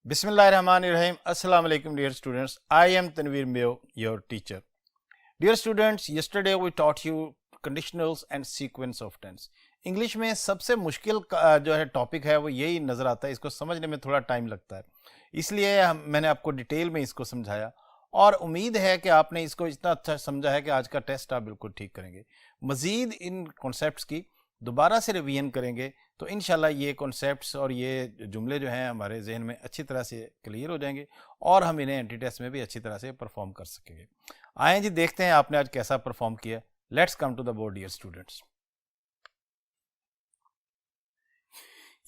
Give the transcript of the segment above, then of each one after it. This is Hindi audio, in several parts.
Bismillahirrahmanirrahim. Assalamu alaikum dear students. I am Tanveer Mayo, your teacher. Dear students, yesterday we taught you conditionals and sequence of tense. English में सबसे मुश्किल जो है टॉपिक है वो यही नज़र आता है, इसको समझने में थोड़ा टाइम लगता है, इसलिए मैंने आपको डिटेल में इसको समझाया और उम्मीद है कि आपने इसको इतना अच्छा समझा है कि आज का टेस्ट आप बिल्कुल ठीक करेंगे। मज़ीद इन कॉन्सेप्ट्स की दोबारा से रिवीजन करेंगे तो इंशाल्लाह ये कॉन्सेप्ट्स और ये जुमले जो हैं हमारे जहन में अच्छी तरह से क्लियर हो जाएंगे और हम इन्हें एंटी टेस्ट में भी अच्छी तरह से परफॉर्म कर सकेंगे। आए जी, देखते हैं आपने आज कैसा परफॉर्म किया। Let's come to the board dear students.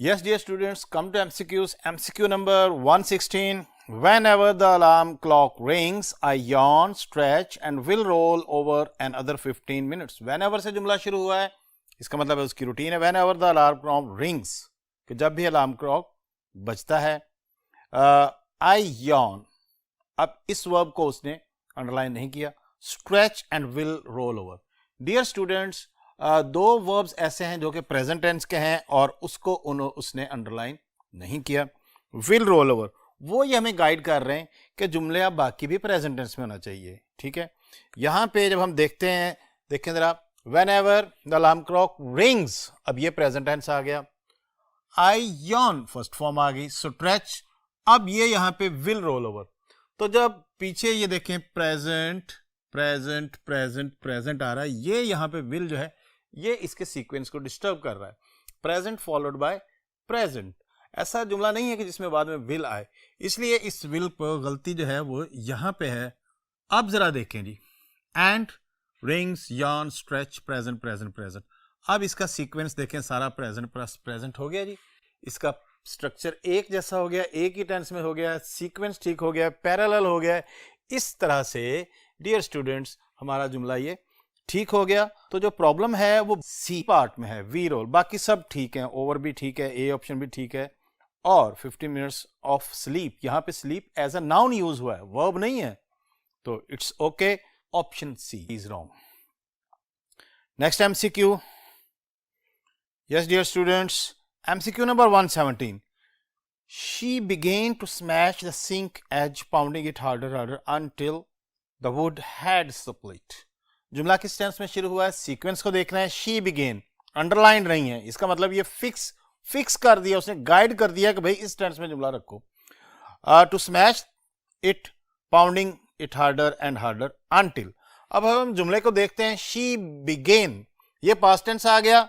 Yes, dear students, come to MCQs. MCQ number 116. Whenever the alarm clock rings, I yawn, stretch and will roll over another 15 minutes. Whenever से जुमला शुरू हुआ है, इसका मतलब है उसकी रूटीन है। Whenever the alarm clock rings, कि जब भी अलार्म क्लॉक बजता है। I yawn. अब इस वर्ब को उसने अंडरलाइन नहीं किया। Stretch and will roll over. Dear students, दो वर्ब्स ऐसे हैं जो कि प्रेजेंट टेंस के हैं और उसको उसने अंडरलाइन नहीं किया। विल रोल ओवर, वो ये हमें गाइड कर रहे हैं कि जुमले अब बाकी भी प्रेजेंट टेंस में होना चाहिए। ठीक है, यहां पे जब हम देखते हैं, देखें जरा, when ever the alarm clock rings, अब ये प्रेजेंट टेंस आ गया। आई यॉन फर्स्ट फॉर्म आ गई। स्ट्रेच, अब ये यहां पे विल रोल ओवर। तो जब पीछे ये देखें प्रेजेंट प्रेजेंट प्रेजेंट प्रेजेंट आ रहा है, ये यहां पे विल जो है ये इसके सीक्वेंस को डिस्टर्ब कर रहा है। प्रेजेंट फॉलोड बाय प्रेजेंट, ऐसा जुमला नहीं है कि जिसमें बाद में विल आए, इसलिए इस विल पर गलती जो है वो यहां पे है। अब जरा देखें जी, and rings yon stretch present present present. अब इसका सीक्वेंस देखें, सारा प्रेजेंट प्लस प्रेजेंट हो गया जी। इसका स्ट्रक्चर एक जैसा हो गया, एक ही टेंस में हो गया, सीक्वेंस ठीक हो गया, पैरेलल हो गया। इस तरह से डियर स्टूडेंट्स हमारा जुमला ये ठीक हो गया। तो जो प्रॉब्लम है वो सी पार्ट में है, वी रोल। बाकी सब ठीक है, ओवर भी ठीक है, ए ऑप्शन भी ठीक है और 15 मिनट्स ऑफ स्लीप, यहां पे sleep as a noun use हुआ है, वर्ब नहीं है, तो it's okay. Option C is wrong. Next MCQ. Yes dear students, MCQ number 117। She began to smash the sink edge, pounding it harder until the wood had split. जुमला किस टेंस में शुरू हुआ है, सीक्वेंस को देखना है। शी बिगेन अंडरलाइन नहीं है, इसका मतलब ये फिक्स कर दिया, उसने गाइड कर दिया कि भाई इस टेंस में जुमला रखो। To smash it, pounding it harder and harder until. अब हम जुमले को देखते हैं। शी बिगेन, ये पास्ट टेंस आ गया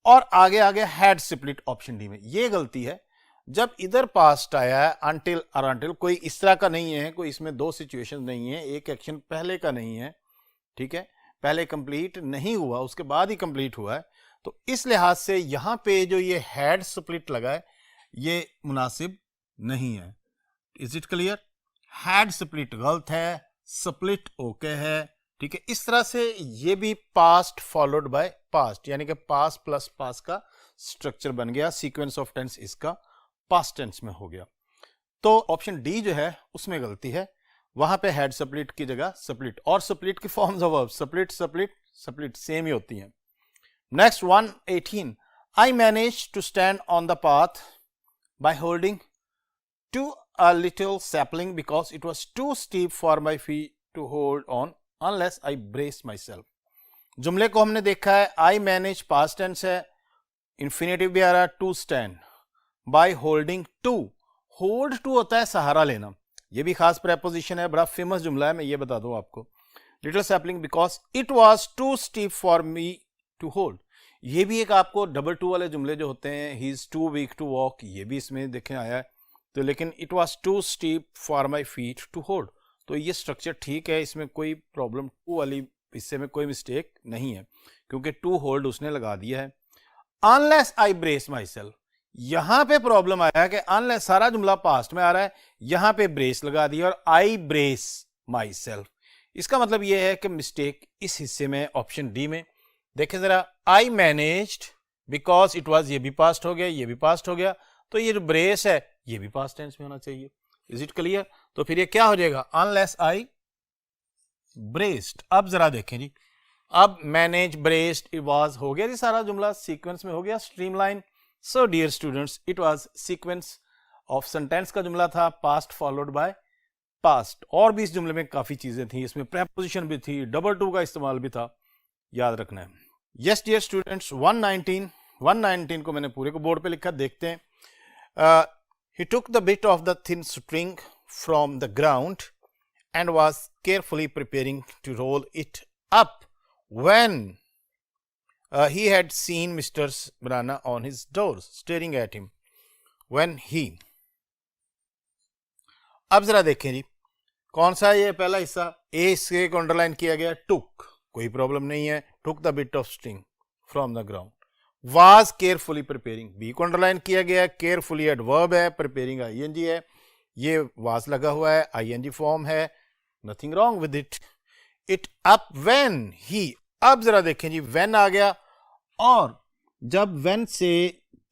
और आगे आगे हैड स्प्लिट, ऑप्शन डी में। ये गलती है, जब इधर पास्ट आया है अनटिल और अनटिल, कोई इस तरह का नहीं है, कोई इसमें दो सिचुएशन नहीं है, एक एक्शन पहले का नहीं है। ठीक है, पहले कंप्लीट नहीं हुआ, उसके बाद ही कंप्लीट हुआ है। तो इस लिहाज से यहां पे जो ये हैड स्प्लिट लगा है ये मुनासिब नहीं है। Is it clear? Had split गलत है, स्प्लिट ओके है। ठीक है, इस तरह से ये भी पास्ट फॉलोड बाय पास्ट, यानी कि पास्ट प्लस पास्ट का स्ट्रक्चर बन गया। सीक्वेंस ऑफ टेंस इसका पास्ट टेंस में हो गया। तो ऑप्शन डी जो है उसमें गलती है, वहां पे हेड स्प्लिट की जगह स्प्लिट, और स्प्लिट की forms of verb split split split same ही होती हैं। Next 118। I manage to stand on the path by holding to a little sapling because it was too steep for my feet to hold on unless I brace myself. जुमले को हमने देखा है, आई मैनेज पास्ट टेंस है, इंफिनिटिव भी आ रहा है, to stand by holding to. Hold to होता है सहारा लेना, ये भी खास प्रेपोजिशन है, बड़ा फेमस जुमला है, मैं ये बता दूं आपको। Little sapling because it was too steep for me to hold, ये भी एक आपको डबल टू वाले जुमले जो होते हैं, he is too weak to walk, ये भी इसमें देखें आया है। तो लेकिन it was too steep for my feet to hold, तो ये स्ट्रक्चर ठीक है, इसमें कोई प्रॉब्लम, टू वाली हिस्से में कोई मिस्टेक नहीं है, क्योंकि टू होल्ड उसने लगा दिया है। Unless I brace my self, यहां पे प्रॉब्लम आया कि अनलेस, सारा जुमला पास्ट में आ रहा है, यहां पे ब्रेस लगा दिया और आई ब्रेस माई सेल्फ। इसका मतलब यह है कि मिस्टेक इस हिस्से में ऑप्शन डी में। देखें जरा, आई मैनेज्ड बिकॉज इट वाज, ये भी पास्ट हो गया, ये भी पास्ट हो गया, तो ये जो ब्रेस है ये भी पास्ट टेंस में होना चाहिए। Is it clear? तो फिर ये क्या हो जाएगा, अनलेस आई ब्रेस्ड। अब जरा देखें जी, अब मैनेज ब्रेस्ड इट वाज हो गया जी, सारा जुमला सीक्वेंस में हो गया, streamline. So dear students, it was sequence of sentence का जुमला था, पास्ट फॉलोड बाय पास्ट। और भी इस जुमले में काफी चीजें थी, इसमें प्रेपोजिशन भी थी, डबल टू का इस्तेमाल भी था, याद रखना है। यस डियर स्टूडेंट्स, 119 को मैंने पूरे को बोर्ड पे लिखा, देखते हैं। He took the bit of the thin string from the ground and was carefully preparing to roll it up when he had seen Mr. Banana on his doors staring at him. When he, अब जरा देखें जी, कौन सा ये पहला हिस्सा, ए इसके को अंडरलाइन किया गया, टुक, कोई प्रॉब्लम नहीं है, took the bit of string from the ground. Was carefully preparing, B को अंडरलाइन किया गया, केयरफुली एडवर्ब है, प्रिपेयरिंग आईएनजी है, ये वाज लगा हुआ है, आईएनजी फॉर्म है, nothing wrong with it. It up when he, अब जरा देखें जी, व्हेन आ गया, और जब व्हेन से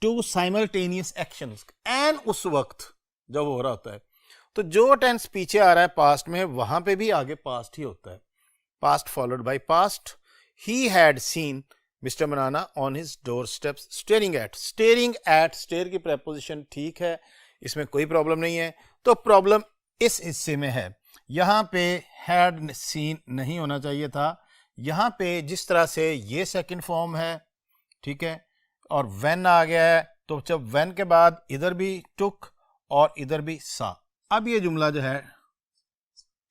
टू साइमल्टेनियस एक्शंस, एन उस वक्त जब हो रहा होता है, तो जो टेंस पीछे आ रहा है पास्ट में, वहां पे भी आगे पास्ट ही होता है, past followed by past. He had seen mister banana on his doorsteps staring at, stare की प्रेपोजिशन ठीक है, इसमें कोई प्रॉब्लम नहीं है। तो प्रॉब्लम इस हिस्से में है, यहां पे हैड सीन नहीं होना चाहिए था, यहां पे जिस तरह से ये सेकंड फॉर्म है, ठीक है, और व्हेन आ गया है, तो जब व्हेन के बाद इधर भी टुक और इधर भी सा, अब ये जुमला जो है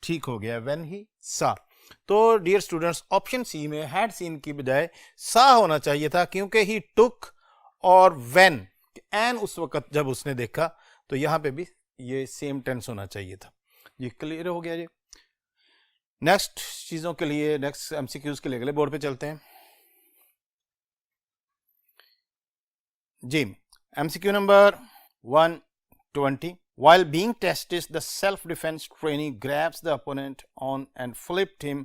ठीक हो गया, व्हेन ही सा। तो डियर स्टूडेंट्स, ऑप्शन सी में हैड सीन की बजाय सा होना चाहिए था, क्योंकि ही टुक और व्हेन, एन उस वक्त जब उसने देखा, तो यहां पे भी ये सेम टेंस होना चाहिए था। ये क्लियर हो गया जी। नेक्स्ट चीजों के लिए, नेक्स्ट एमसीक्यूज के लिए अगले बोर्ड पे चलते हैं जी। MCQ number 120, while being tested the self defense trainee grabs the opponent on and flipped him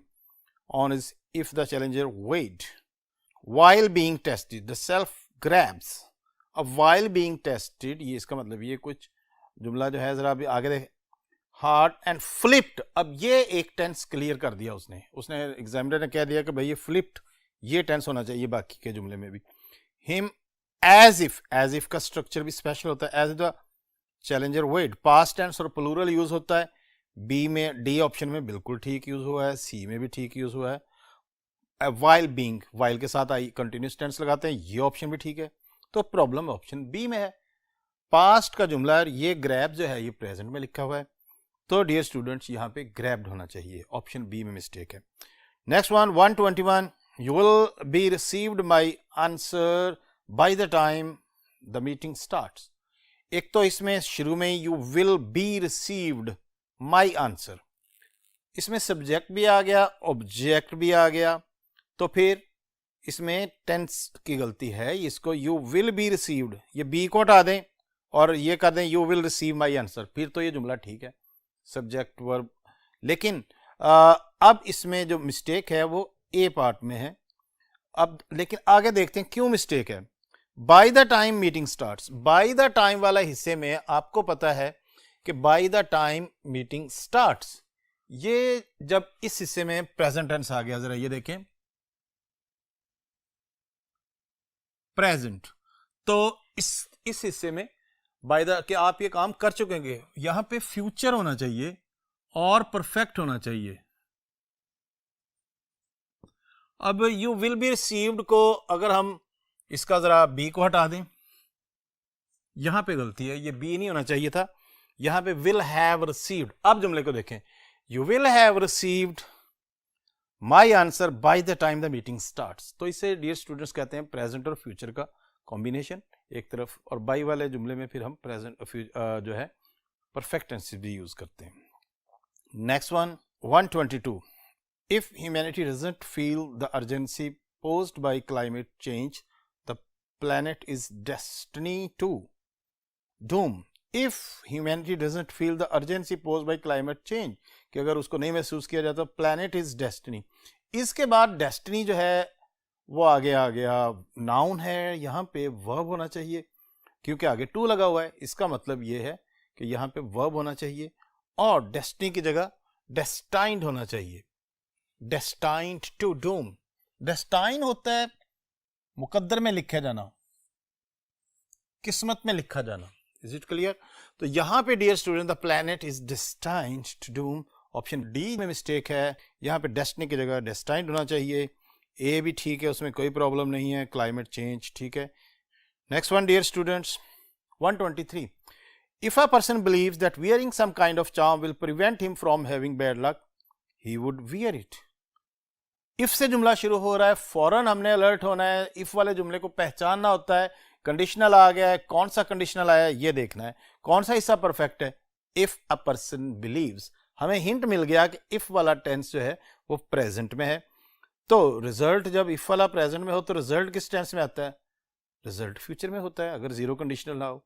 on his if the challenger weighed. While being tested the self grabs, अब while being tested ये इसका मतलब ये कुछ जुमला जो है, जरा अभी आगे देख, हार्ड एंड फ्लिप्ड, अब ये एक टेंस क्लियर कर दिया उसने एग्जामिनर ने कह दिया कि भाई ये फ्लिप्ड, ये टेंस होना चाहिए बाकी के जुमले में भी। हिम एज इफ का स्ट्रक्चर भी स्पेशल होता है, as the challenger wait, past tense और प्लूरल यूज होता है, बी में, डी ऑप्शन में बिल्कुल ठीक यूज हुआ है, सी में भी ठीक यूज हुआ है। वाइल बीइंग, वाइल के साथ आई कंटिन्यूस टेंस लगाते हैं, ये ऑप्शन भी ठीक है, तो प्रॉब्लम ऑप्शन बी में है। पास्ट का जुमला, ये ग्रैब जो है ये प्रेजेंट में लिखा हुआ है, तो डियर स्टूडेंट्स यहां पे ग्रैब्ड होना चाहिए, ऑप्शन बी में मिस्टेक है। Next one 121, you will be received my answer by the time the meeting starts. एक तो इसमें शुरू में you will be received my answer, इसमें सब्जेक्ट भी आ गया, ऑब्जेक्ट भी आ गया, तो फिर इसमें टेंस की गलती है, इसको यू विल बी रिसीव्ड, ये बी को हटा दें और ये कर दें you will receive my answer, फिर तो ये जुमला ठीक है, सब्जेक्ट वर्ब। लेकिन अब इसमें जो मिस्टेक है वो ए पार्ट में है। अब लेकिन आगे देखते हैं क्यों मिस्टेक है। By the time meeting starts, bye the time वाला हिस्से में आपको पता है कि bye the time meeting starts, ये जब इस हिस्से में प्रेजेंट टेंस आ गया, जरा ये देखें प्रेजेंट, तो इस हिस्से में बाय द कि आप ये काम कर चुके हैं, यहां पे फ्यूचर होना चाहिए और परफेक्ट होना चाहिए। अब यू विल बी रिसीव्ड को अगर हम इसका जरा बी को हटा दें, यहां पे गलती है, ये बी नहीं होना चाहिए था, यहां पे विल हैव रिसीव्ड। अब जुमले को देखें, you will have received my answer by the time the meeting starts, तो इसे डियर स्टूडेंट्स कहते हैं प्रेजेंट और फ्यूचर का कॉम्बिनेशन एक तरफ, और बाई वाले जुमले में फिर हम प्रेजेंट जो है परफेक्ट टेंस भी यूज करते हैं। Next one 122, if humanity doesn't feel the urgency posed by climate change the planet is destiny to doom. If humanity doesn't feel the urgency posed by climate change, कि अगर उसको नहीं महसूस किया जाता, प्लैनेट इज डेस्टिनी, इसके बाद डेस्टिनी जो है वो आगे आ गया, नाउन है, यहां पे वर्ब होना चाहिए, क्योंकि आगे टू लगा हुआ है, इसका मतलब ये है कि यहां पे वर्ब होना चाहिए, और डेस्टिनी की जगह डेस्टाइन्ड होना चाहिए, डेस्टाइन्ड टू डूम। डेस्टाइन होता है मुकद्दर में लिखा जाना, किस्मत में लिखा जाना। Is it clear? तो यहाँ पे dear student the planet is destined to doom, option D में मिस्टेक है, यहाँ पे डेस्टिनी की जगह डेस्टाइन्ड होना चाहिए। ए भी ठीक है, उसमें कोई प्रॉब्लम नहीं है, क्लाइमेट चेंज ठीक है। Next one dear students 123, if a person believes that wearing some kind of charm will prevent him from having bad luck, he would wear it. if से जुमला शुरू हो रहा है, फौरन हमने अलर्ट होना है, if वाले जुमले को पहचानना होता है, कंडीशनल आ गया है, कौन सा कंडीशनल आया है ये देखना है, कौन सा हिस्सा परफेक्ट है, if a person believes, हमें हिंट मिल गया कि if वाला टेंस जो है वो प्रेजेंट में है, तो रिजल्ट जब if वाला प्रेजेंट में हो तो रिजल्ट किस टेंस में आता है, रिजल्ट फ्यूचर में होता है अगर जीरो कंडीशनल ना हो।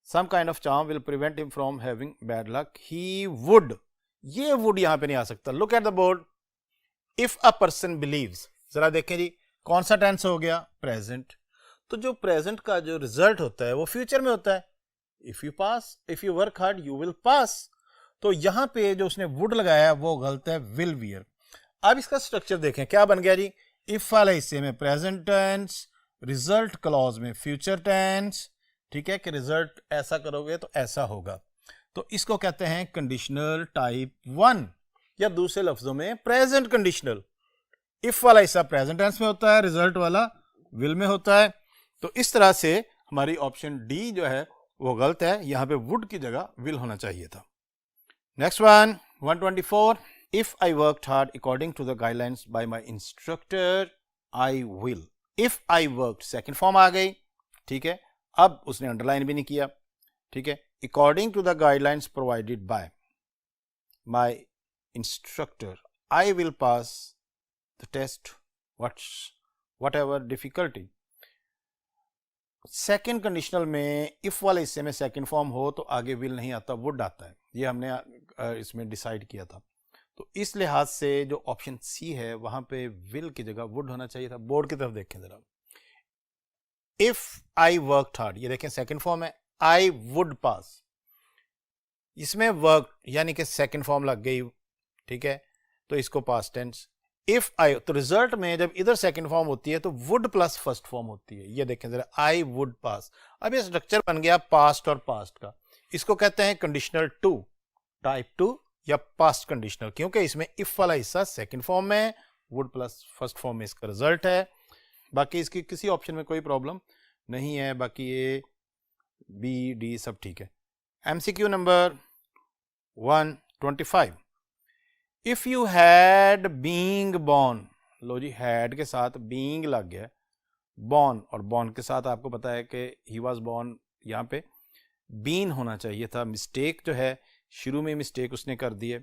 Some kind of charm will prevent him from having bad luck. He would, ये would यहां पे नहीं आ सकता। Look at the board. If a person believes, जरा देखें जी कौन सा टेंस हो गया, प्रेजेंट। तो जो प्रेजेंट का जो रिजल्ट होता है वो फ्यूचर में होता है। If you pass, if you work hard, you will pass. तो यहां पे जो उसने would लगाया वो गलत है, will wear। अब इसका स्ट्रक्चर देखें क्या बन गया जी, if वाले हिस्से में प्रेजेंट टेंस, रिजल्ट क्लॉज में फ्यूचर टेंस, ठीक है कि रिजल्ट ऐसा करोगे तो ऐसा होगा, तो इसको कहते हैं कंडीशनल टाइप 1 या दूसरे लफ्जों में प्रेजेंट कंडीशनल। इफ वाला हिस्सा प्रेजेंट टेंस में होता है, रिजल्ट वाला विल में होता है, तो इस तरह से हमारी ऑप्शन डी जो है वो गलत है, यहां पे वुड की जगह विल होना चाहिए था। Next one 124, if I worked hard according to the guidelines by my instructor I will. If I worked second form आ गई, ठीक है, अब उसने अंडरलाइन भी नहीं किया, ठीक है, according to the guidelines provided by my instructor I will pass the test whatever difficulty. Second conditional में इफ वाले हिस्से में सेकेंड फॉर्म हो तो आगे विल नहीं आता, वुड आता है, ये हमने इसमें डिसाइड किया था। तो इस लिहाज से जो ऑप्शन सी है वहां पे विल की जगह वुड होना चाहिए था। बोर्ड की तरफ देखें जरा, इफ आई वर्कड हार्ड, ये देखें सेकंड फॉर्म है, आई वुड पास, इसमें वर्क यानी कि सेकंड फॉर्म लग गई, ठीक है, तो इसको पास्ट टेंस। इफ आई, तो रिजल्ट में जब इधर सेकंड फॉर्म होती है तो वुड प्लस फर्स्ट फॉर्म होती है, ये देखें जरा, आई वुड पास। अब ये स्ट्रक्चर बन गया पास्ट और पास्ट का, इसको कहते हैं कंडीशनल 2 टाइप 2 या पास्ट कंडीशनल, क्योंकि इसमें इफ वाला हिस्सा सेकंड फॉर्म में, वुड प्लस फर्स्ट फॉर्म में इसका रिजल्ट है। बाकी इसकी किसी ऑप्शन में कोई प्रॉब्लम नहीं है, बाकी ए बी डी सब ठीक है। MCQ number 125, if you had being born, लो जी हैड के साथ बीइंग लग गया, बॉर्न और बॉर्न के साथ आपको पता है कि ही वाज बॉर्न, यहाँ पे बीन होना चाहिए था, मिस्टेक जो है शुरू में मिस्टेक उसने कर दी है।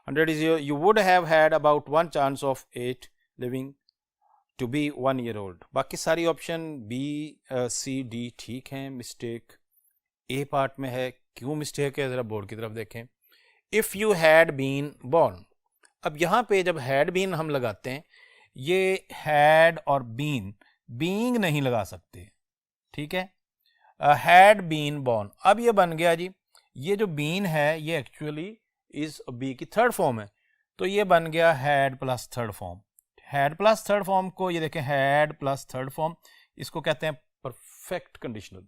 100 is you would have had about 1 chance of 8 living to be 1 year old। बाकी सारी ऑप्शन बी सी डी ठीक हैं, मिस्टेक ए पार्ट में है, क्यों मिस्टेक है जरा बोर्ड की तरफ देखें। If you had been born, अब यहाँ पे जब हैड बीन हम लगाते हैं, ये हैड और बीन बीइंग नहीं लगा सकते, ठीक है, हैड बीन बॉर्न। अब ये बन गया जी, ये जो बीन है ये एक्चुअली इस बी की थर्ड फॉर्म है, तो ये बन गया had plus third form. Had plus third form को ये देखें, हैड प्लस थर्ड फॉर्म, इसको कहते हैं परफेक्ट कंडीशनल,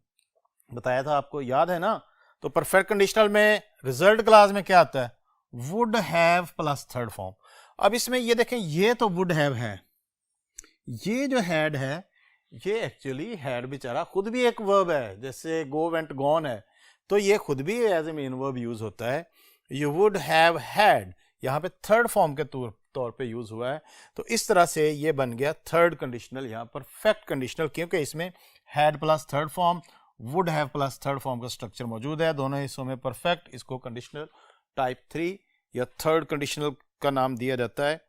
बताया था आपको, याद है ना। तो परफेक्ट कंडीशनल में रिजल्ट क्लास में क्या आता है, would have plus third form. अब इसमें ये देखें, ये तो वुड हैव है, ये जो हैड है ये एक्चुअली हैड बेचारा खुद भी एक वर्ब है, जैसे गो वेंट गॉन है, तो ये खुद भी as a main verb use होता है। यू वुड हैव हैड यहाँ पे थर्ड फॉर्म के तौर पे यूज हुआ है, तो इस तरह से ये बन गया थर्ड कंडीशनल, यहाँ परफेक्ट कंडीशनल, क्योंकि इसमें had plus third form, would have plus third form का स्ट्रक्चर मौजूद है, दोनों हिस्सों में परफेक्ट, इसको कंडीशनल टाइप 3 या थर्ड कंडीशनल का नाम दिया जाता है।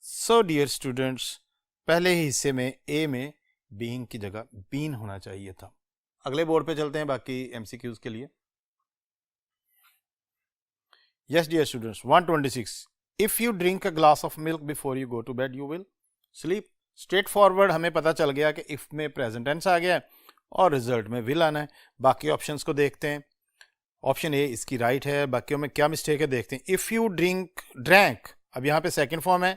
सो डियर स्टूडेंट्स, पहले ही हिस्से में ए में बीइंग की जगह बीन होना चाहिए था। अगले बोर्ड पे चलते हैं बाकी एमसीक्यूज के लिए। Yes, dear students, 126. If you drink a glass of milk before you go to bed, you will sleep. Straight forward हमें पता चल गया कि इफ में प्रेजेंट टेंस आ गया और रिजल्ट में विल आना है। बाकी ऑप्शंस को देखते हैं। ऑप्शन ए इसकी राइट है, बाकियों में क्या मिस्टेक है देखते हैं। इफ यू ड्रैंक, अब यहाँ पे सेकंड फॉर्म है,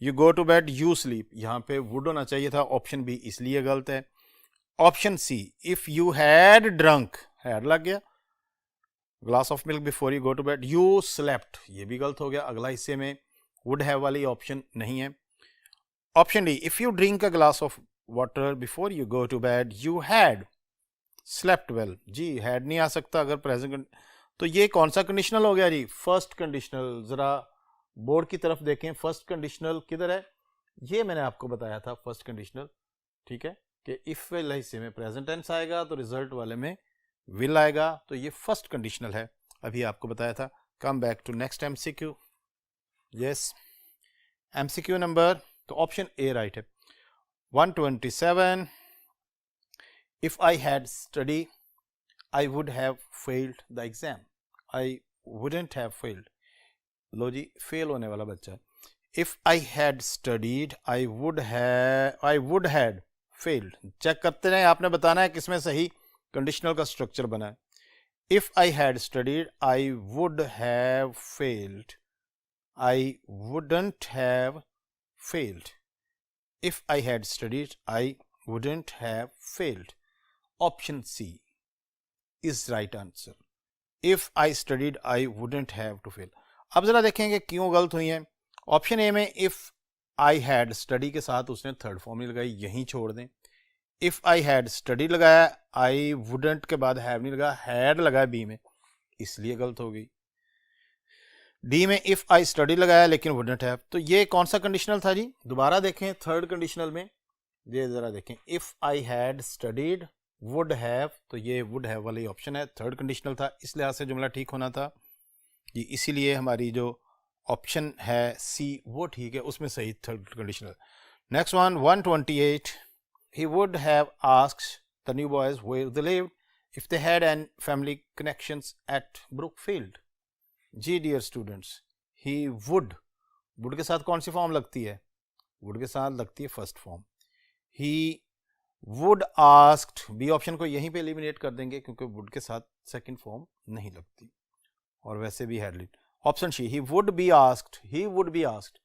you go to bed you sleep, यहाँ पे वुड होना चाहिए था, ऑप्शन बी इसलिए गलत है। Option C, if you had drunk, had लग गया, glass of milk before you go to bed, you slept, ये भी गलत हो गया, अगला हिस्से में वुड हैव वाली ऑप्शन नहीं है। Option D, if you drink a glass of water before you go to bed you had slept well, जी हैड नहीं आ सकता अगर प्रेजेंट, तो ये कौन सा कंडीशनल हो गया जी, फर्स्ट कंडीशनल। जरा बोर्ड की तरफ देखें, फर्स्ट कंडीशनल किधर है, ये मैंने आपको बताया था फर्स्ट कंडीशनल, ठीक है, कि इफ वाले हिस्से में प्रेजेंट टेंस आएगा तो रिजल्ट वाले में विल आएगा, तो ये फर्स्ट कंडीशनल है, अभी आपको बताया था। Come back to next MCQ. Yes, MCQ number, तो ऑप्शन ए राइट है। 127, if I had study I would have failed the exam, I wouldn't have failed, लो जी फेल होने वाला बच्चा है। If I had studied I would had failed, check करते रहे, आपने बताना है किसमें सही कंडीशनल का स्ट्रक्चर बना है। If I had studied I would have failed, I wouldn't have failed, if I had studied I wouldn't have failed, option C is right answer. If I studied I wouldn't have to fail. अब जरा देखेंगे क्यों गलत हुई है। ऑप्शन ए में इफ आई हैड स्टडी के साथ उसने थर्ड फॉर्म नहीं लगाई, यहीं छोड़ दें। इफ आई हैड स्टडी लगाया, आई वुडंट के बाद हैव नहीं लगाया, हैड लगाया बी में, इसलिए गलत हो गई। डी में इफ आई स्टडी लगाया लेकिन वुडंट हैव, तो ये कौन सा कंडीशनल था जी, दोबारा देखें थर्ड कंडीशनल में, ये जरा देखें, if I had studied would have, तो ये वुड हैव वाली ऑप्शन है, थर्ड कंडीशनल था, इस लिहाज से जुमला ठीक होना था जी, इसीलिए हमारी जो ऑप्शन है सी वो ठीक है, उसमें सही third conditional. Next one 128, he would have asked the new boys where they lived if they had any family connections at Brookfield। जी डियर स्टूडेंट्स, he would के साथ कौन सी फॉर्म लगती है, would के साथ लगती है first form. he would asked, B option को यहीं पे एलिमिनेट कर देंगे क्योंकि would के साथ सेकंड फॉर्म नहीं लगती, और वैसे भी had. Option C, he would be asked,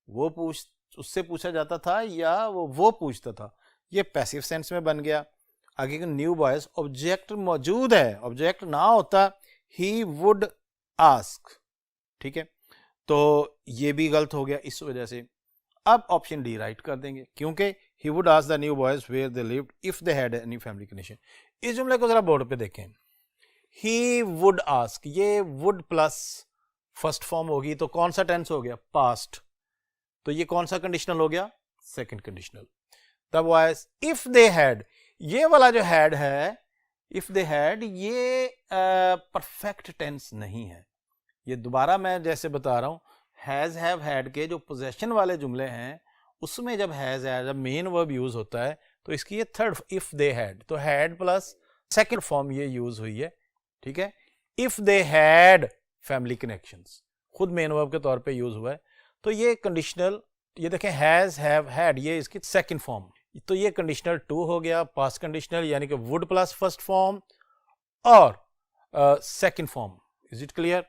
वो उससे पूछा जाता था या वो पूछता था, ये पैसिव सेंस में बन गया। आगे के न्यू बॉयज, ऑब्जेक्ट मौजूद है, ऑब्जेक्ट ना होता ही वुड आस्क, ठीक है, तो ये भी गलत हो गया इस वजह से। अब ऑप्शन डी राइट कर देंगे क्योंकि he would ask the new boys where they lived if they had any family connection. इस जुमले को जरा बोर्ड पे देखें, ही वुड आस्क, ये वुड प्लस फर्स्ट फॉर्म होगी तो कौन सा टेंस हो गया, पास्ट, तो ये कौन सा कंडीशनल हो गया, सेकंड कंडीशनल। तब वाइज इफ दे हैड, ये वाला जो हैड है, इफ दे हैड, ये परफेक्ट टेंस नहीं है, ये दोबारा मैं जैसे बता रहा हूं, हैज हैव हैड के जो पोजेशन वाले जुमले हैं उसमें जब हैज है, जब मेन वर्ब यूज होता है तो इसकी ये थर्ड, इफ दे हैड, तो हैड प्लस सेकंड फॉर्म ये यूज हुई है, ठीक है। If they had family connections खुद मेन वर्ब के तौर पे यूज हुआ है, तो ये कंडीशनल, ये देखें हैज हैव हैड, ये इसकी सेकंड फॉर्म, तो ये कंडीशनल 2 हो गया, पास्ट कंडीशनल यानी कि वुड प्लस फर्स्ट फॉर्म और second form. Is it clear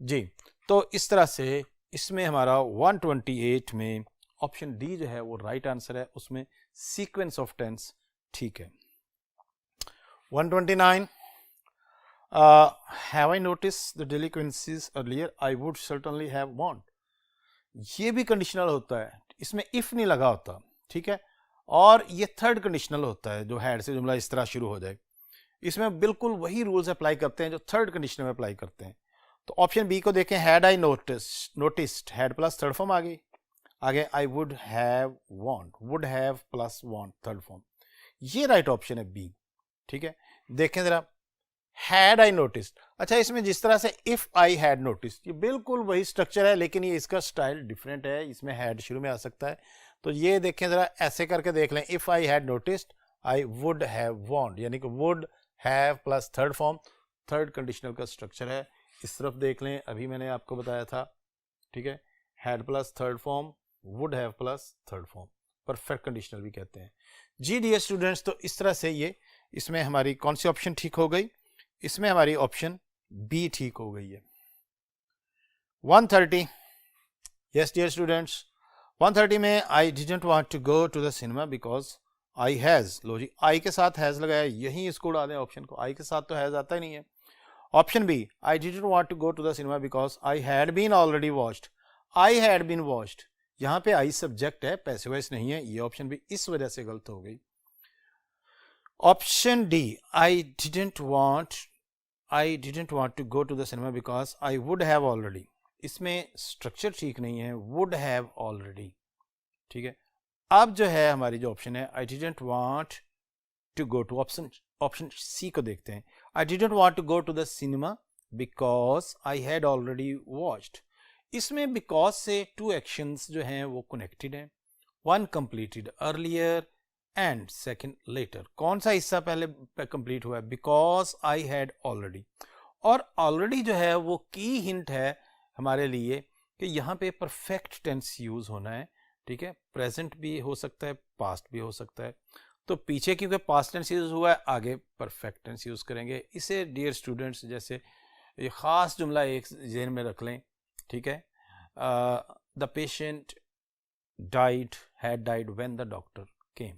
जी। तो इस तरह से इसमें हमारा 128 में ऑप्शन डी जो है वो राइट आंसर है, उसमें सीक्वेंस ऑफ टेंस ठीक है। 129, have I noticed the delinquencies earlier? I would certainly have warned। ये भी कंडीशनल होता है, इसमें इफ नहीं लगा होता, ठीक है, और ये थर्ड कंडीशनल होता है जो हैड से जुमला इस तरह शुरू हो जाए, इसमें बिल्कुल वही रूल्स अप्लाई करते हैं जो थर्ड कंडीशन में अप्लाई करते हैं। तो ऑप्शन बी को देखें, had I noticed, had plus third form आ गई, आगे I would have want, would have plus want third form, ये राइट ऑप्शन है बी, ठीक है। देखें जरा, हैड आई नोटिस्ड, अच्छा इसमें जिस तरह से इफ आई हैड नोटिस्ड, ये बिल्कुल वही स्ट्रक्चर है लेकिन ये इसका स्टाइल डिफरेंट है, इसमें हैड शुरू में आ सकता है, तो ये देखें जरा, ऐसे करके देख लें, if I had noticed I would have want, यानी कि would have plus third form, third conditional का स्ट्रक्चर है। इस तरफ देख लें, अभी मैंने आपको बताया था, ठीक है, had plus third form, would have plus third form, perfect conditional भी कहते हैं जी डियर स्टूडेंट्स। तो इस तरह से ये, इसमें हमारी कौन सी ऑप्शन ठीक हो गई, इसमें हमारी ऑप्शन बी ठीक हो गई है। 130, यस डियर स्टूडेंट्स, 130 में I didn't want to go to the cinema because I has, लो जी आई के साथ हैज लगाया, यहीं इसको उड़ा दें ऑप्शन को, आई के साथ तो हैज आता ही नहीं है, option B, I didn't want to go to the cinema because I had been already watched. I had been watched, यहाँ पे आई सब्जेक्ट है, पैसिव वॉइस नहीं है, ये ऑप्शन भी इस वजह से गलत हो गई। Option D, I didn't want to go to the cinema because I would have already, इसमें स्ट्रक्चर ठीक नहीं है, वुड हैव ऑलरेडी, ठीक है। अब जो है हमारी जो ऑप्शन है, I didn't want to go to, option C को देखते हैं। I didn't want to go to the cinema because I had already watched. इसमें बिकॉज से टू एक्शंस जो हैं वो कनेक्टेड हैं, one completed earlier and second later. कौन सा हिस्सा पहले कंप्लीट हुआ है? Because I had already. और ऑलरेडी जो है वो की हिंट है हमारे लिए कि यहाँ पे परफेक्ट टेंस यूज होना है, ठीक है। प्रेजेंट भी हो सकता है, पास्ट भी हो सकता है। तो पीछे क्योंकि पास्ट टेंस यूज हुआ है, आगे परफेक्ट टेंस यूज करेंगे। इसे डियर स्टूडेंट्स जैसे ये खास जुमला एक ज़हन में रख लें, ठीक है। The patient died, had died when the doctor केम,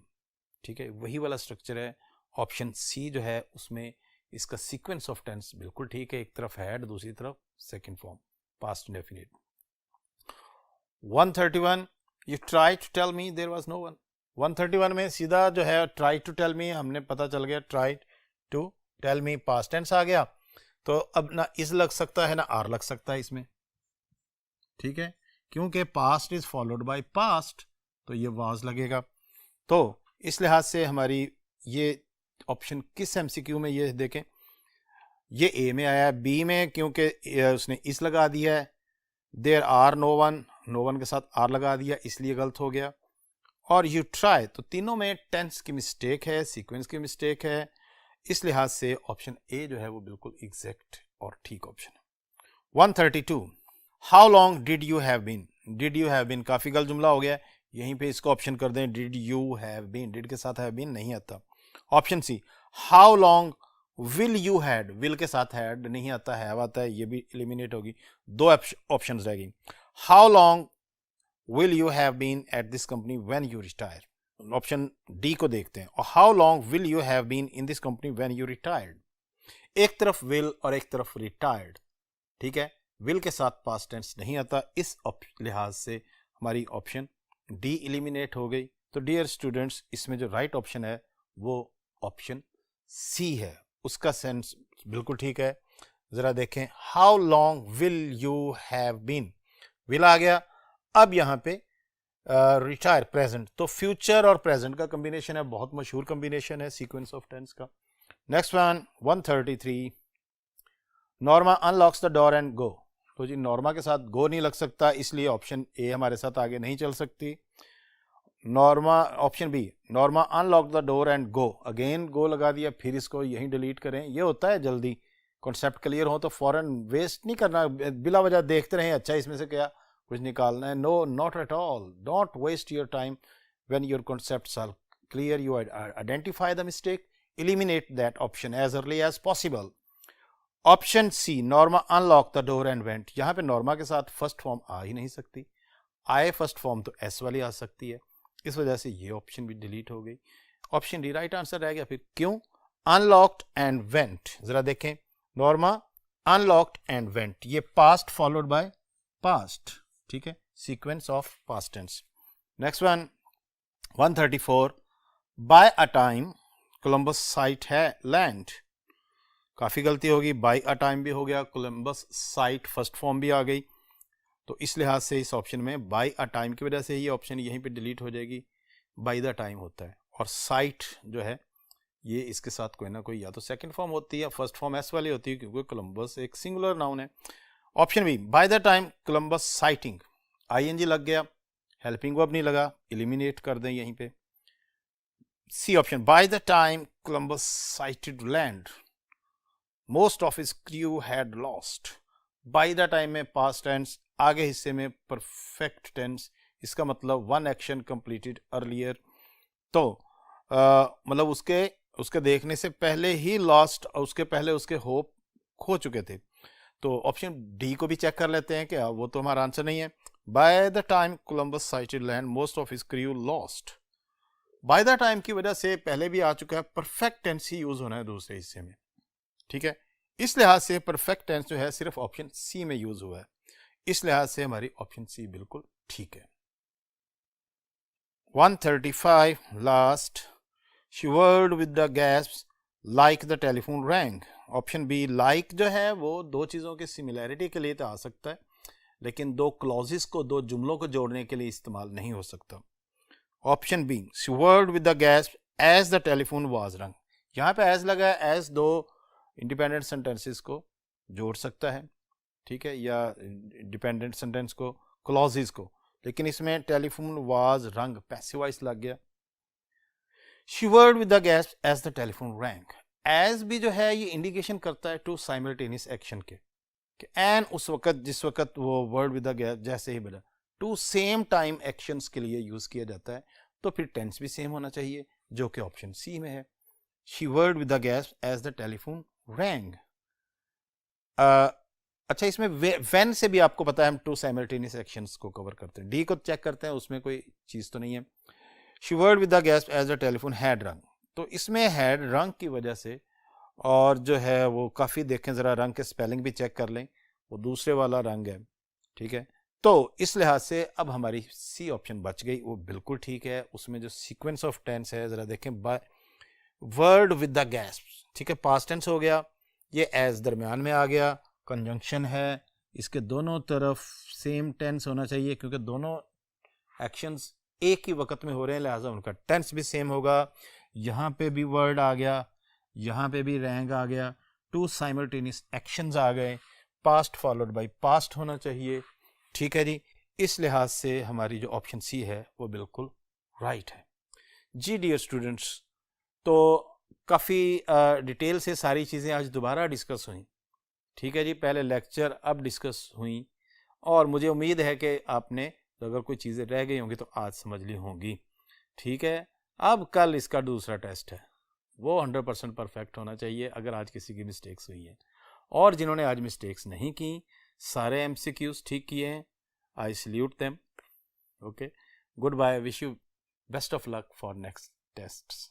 ठीक है, वही वाला स्ट्रक्चर है। ऑप्शन सी जो है उसमें इसका सीक्वेंस ऑफ टेंस बिल्कुल ठीक है, एक तरफ हैड, दूसरी तरफ second form past indefinite. 131, you try to tell me there was no one. 131 में सीधा जो है ट्राई टू टेल मी, हमने पता चल गया try to tell me past tense आ गया, तो अब ना इज लग सकता है ना आर लग सकता है इसमें, ठीक है, क्योंकि past is followed by past, तो ये वाज लगेगा। तो इस लिहाज से हमारी ये ऑप्शन किस एमसीक्यू में, ये देखें, ये ए में आया, बी में क्योंकि उसने इस लगा दिया है, there are no one, no one के साथ आर लगा दिया, इसलिए गलत हो गया। और यू ट्राई, तो तीनों में टेंस की मिस्टेक है, सीक्वेंस की मिस्टेक है, इस लिहाज से ऑप्शन ए जो है वो बिल्कुल एग्जैक्ट और ठीक ऑप्शन है। 132, how long did you have been. Did you have been काफी गलत जुमला हो गया, यहीं पे इसको ऑप्शन कर दें, did you have been, did के साथ हैव बीन नहीं आता। Option C, how long will you had, will के साथ हैड नहीं आता, हैव आता है, ये भी एलिमिनेट होगी, दो ऑप्शंस रह गई। How long will you have been at this company when you retire, option D को देखते हैं। और how long will you have been in this company when you retired, एक तरफ विल और एक तरफ रिटायर्ड, ठीक है, विल के साथ पास्ट टेंस नहीं आता, इस लिहाज से हमारी ऑप्शन डी एलिमिनेट हो गई। तो डियर स्टूडेंट्स, इसमें जो राइट ऑप्शन है वो ऑप्शन सी है, उसका सेंस बिल्कुल ठीक है। जरा देखें, how long will you have been, will आ गया, अब यहाँ पे रिटायर प्रेजेंट, तो फ्यूचर और प्रेजेंट का कॉम्बिनेशन है, बहुत मशहूर कॉम्बिनेशन है सीक्वेंस ऑफ टेंस का। Next one 133, Norma unlocks the door and go. तो जी नॉर्मा के साथ गो नहीं लग सकता, इसलिए ऑप्शन ए हमारे साथ आगे नहीं चल सकती। Norma, option B, Norma unlock the door and go, again go लगा दिया, फिर इसको यहीं डिलीट करें, ये होता है जल्दी कॉन्सेप्ट क्लियर हो तो फौरन वेस्ट नहीं करना, बिला वजह देखते रहें अच्छा इसमें से क्या कुछ निकालना है। No, not at all, don't waste your time when your concepts are clear, you identify the mistake, eliminate that option as early as possible. Option C, Norma unlock the door and went, यहाँ पे नॉर्मा के साथ फर्स्ट फॉर्म आ ही नहीं सकती, आए फर्स्ट फॉर्म तो एस वाली आ सकती है, इस वजह से ये ऑप्शन भी डिलीट हो गई। ऑप्शन डी राइट आंसर रह गया। फिर क्यों? अनलॉक्ड एंड वेंट, जरा देखें, नॉर्मा अनलॉक्ड एंड वेंट, ये पास्ट फॉलोड बाय पास्ट, ठीक है, sequence of past tense. Next one 134, by a time Columbus sight है लैंड, काफी गलती होगी, बाय अ टाइम भी हो गया, कोलंबस साइट फर्स्ट फॉर्म भी आ गई, तो इस लिहाज से इस ऑप्शन में बाय अ टाइम की वजह से ये ऑप्शन यहीं पे डिलीट हो जाएगी, बाय द टाइम होता है, और साइट जो है ये इसके साथ कोई ना कोई या तो सेकंड फॉर्म होती है या फर्स्ट फॉर्म एस वाली होती है, क्योंकि कोलंबस एक सिंगुलर नाउन है। Option B, by the time Columbus sighting, ING लग गया, हेल्पिंग वर्ब नहीं लगा, एलिमिनेट कर दें यहीं पे। C option, by the time Columbus sighted land most of his crew had lost, by the time में पास्ट टेंस, आगे हिस्से में परफेक्ट टेंस, इसका मतलब वन एक्शन कंप्लीटेड अर्लियर, तो मतलब उसके देखने से पहले ही लॉस्ट, और उसके पहले उसके होप खो चुके थे। तो ऑप्शन डी को भी चेक कर लेते हैं क्या, वो तो हमारा आंसर नहीं है। By the time Columbus sighted land most of his crew lost, by the time की वजह से पहले भी आ चुका है, परफेक्ट टेंस ही यूज होना है दूसरे हिस्से में, ठीक है, इस लिहाज से परफेक्ट टेंस जो है सिर्फ ऑप्शन सी में यूज हुआ है, इस लिहाज से हमारी ऑप्शन सी बिल्कुल ठीक है। 135 last, she word with the gasp like the telephone wrong. Option be like जो है वो दो चीज़ों की सिमिलैरिटी के लिए तो आ सकता है, लेकिन दो क्लॉजेस को, दो जुमलों को जोड़ने के लिए इस्तेमाल नहीं हो सकता। Option B she word with the gasp as the telephone was rung, यहाँ पे एज लगा है, एज दो इंडिपेंडेंट सेंटेंसेस को जोड़ सकता है, ठीक है, या डिपेंडेंट सेंटेंस को, क्लॉजेस को, लेकिन इसमें telephone was rung passive voice लग गया। She word with the gasp as the telephone rang, as भी जो है ये इंडिकेशन करता है टू साइमल्टेनियस एक्शन के, एन उस वक्त जिस वक्त वो वर्ड विद द गैस्प जैसे ही बोला, टू सेम टाइम एक्शंस के लिए यूज किया जाता है, तो फिर टेंस भी सेम होना चाहिए, जो कि ऑप्शन सी में है। She word with the gasp as the telephone rang. अच्छा, इसमें व्हेन से भी आपको पता है हम टू साइमल्टेनियस एक्शंस को कवर करते हैं। डी को चेक करते हैं, उसमें कोई चीज तो नहीं है। She word with the gasp as the telephone had rung, तो इसमें हैड रंग की वजह से, और जो है वो काफी देखें जरा, रंग के स्पेलिंग भी चेक कर लें, वो दूसरे वाला रंग है, ठीक है, तो इस लिहाज से अब हमारी सी ऑप्शन बच गई, वो बिल्कुल ठीक है। उसमें जो सीक्वेंस ऑफ टेंस है जरा देखें, by word with the gasp, ठीक है, पास्ट टेंस हो गया, ये एज दरमियान में आ गया, कंजंक्शन है, इसके दोनों तरफ सेम टेंस होना चाहिए क्योंकि दोनों एक्शंस एक ही वक्त में हो रहे हैं, लिहाजा उनका टेंस भी सेम होगा। यहाँ पे भी वर्ड आ गया, यहाँ पे भी रैंग आ गया, टू साइमल्टेनियस एक्शंस आ गए, पास्ट फॉलोड बाय पास्ट होना चाहिए, ठीक है जी। इस लिहाज से हमारी जो ऑप्शन सी है वो बिल्कुल राइट है जी। डियर स्टूडेंट्स, तो काफ़ी डिटेल से सारी चीज़ें आज दोबारा डिस्कस हुई, ठीक है जी, पहले लेक्चर अब डिस्कस हुई, और मुझे उम्मीद है कि आपने अगर कोई चीज़ें रह गई होंगी तो आज समझ ली होंगी, ठीक है। अब कल इसका दूसरा टेस्ट है, वो 100% परफेक्ट होना चाहिए अगर आज किसी की मिस्टेक्स हुई है, और जिन्होंने आज मिस्टेक्स नहीं की, सारे MCQs ठीक किए हैं, I salute them. Okay, goodbye, wish you best of luck for next tests.